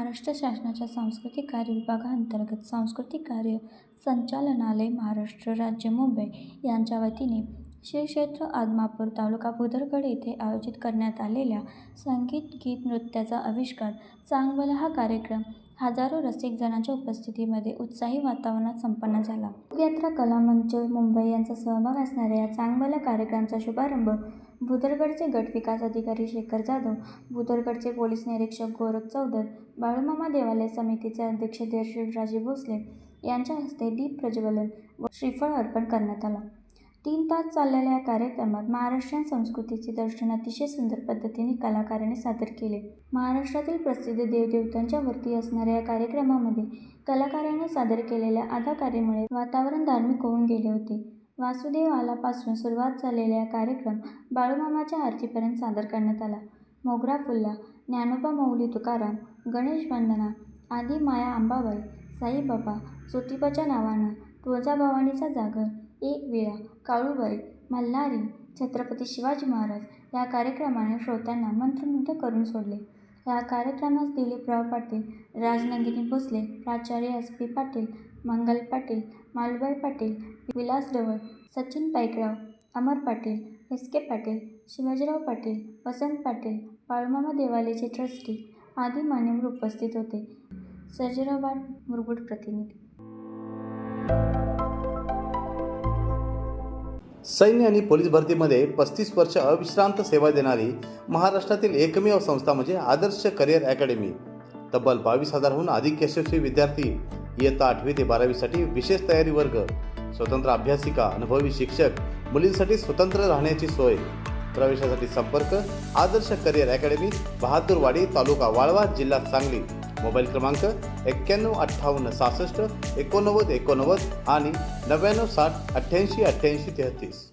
महाराष्ट्र शासनाच्या सांस्कृतिक कार्य विभागाअंतर्गत सांस्कृतिक कार्य संचालनालय, महाराष्ट्र राज्य, मुंबई यांच्या वतीने श्री क्षेत्र आदमापूर, तालुका भुदरगड येथे आयोजित करण्यात आलेल्या संगीत, गीत, नृत्याचा आविष्कार चांगभला हा कार्यक्रम हजारो रसिक जणांच्या उपस्थितीमध्ये उत्साही वातावरणात संपन्न झाला. लोकयात्रा, कलामंच, मुंबई यांचा सहभाग असणाऱ्या या चांगभला कार्यक्रमाचा शुभारंभ भुदरगडचे गट विकास अधिकारी शेखर जाधव, भुदरगडचे पोलीस निरीक्षक गोरख चौधर, बाळूमामा देवालय समितीचे अध्यक्ष धैर्यशील भोसले यांच्या हस्ते दीप प्रज्वलन व श्रीफळ अर्पण करण्यात आला. 3 तास चाललेल्या या कार्यक्रमात महाराष्ट्रीयन संस्कृतीचे दर्शन अतिशय सुंदर पद्धतीने कलाकारांनी सादर केले. महाराष्ट्रातील प्रसिद्ध देवदेवतांच्या वरती असणाऱ्या या कार्यक्रमामध्ये कलाकारांनी सादर केलेल्या अदाकारीमुळे वातावरण धार्मिक होऊन गेले होते. वासुदेव आला पासून सुरुवात झालेला या कार्यक्रम बाळूमामाच्या आरतीपर्यंत सादर करण्यात आला. मोगरा फुलला, ज्ञानोबा माऊली तुकाराम, गणेश वंदना, आदी माया अंबाबाई, साईबाबा, ज्योतिबाच्या नावानं, तुळजाभवानीचा जागर, एक विळा, काळूबाई, मल्हारी, छत्रपती शिवाजी महाराज या कार्यक्रमाने श्रोत्यांना मंत्रमुग्ध करून सोडले. या कार्यक्रमास दिलीपराव पाटील, राजनंदिनी भोसले, प्राचार्य एस.पी. पाटील, मंगल पाटील, मालुबाई पाटील, विलास ढवळ, सचिन पाईकराव, अमर पाटील, एस.के. पाटील, शिवाजीराव पाटील, वसंत पाटील, बाळूमामा देवालयाचे ट्रस्टी आदी मान्यवर उपस्थित होते. सर्जेराव भाट, मुरगुड प्रतिनिधी. सैन्य आणि पोलीस भरतीमध्ये 35 वर्ष अविश्रांत सेवा देणारी महाराष्ट्रातील एकमेव संस्था म्हणजे आदर्श करिअर अकॅडमी. तब्बल 22,000हून अधिक यशस्वी विद्यार्थी, इयत्ता 8वी ते 12वीसाठी विशेष तयारी वर्ग, स्वतंत्र अभ्यासिका, अनुभवी शिक्षक, मुलींसाठी स्वतंत्र राहण्याची सोय. प्रवेशासाठी संपर्क आदर्श करिअर अकॅडमी, बहादूरवाडी, तालुका वाळवा, जिल्हा सांगली. मोबाईल क्रमांक 915866 8989 आणि 9960 888833.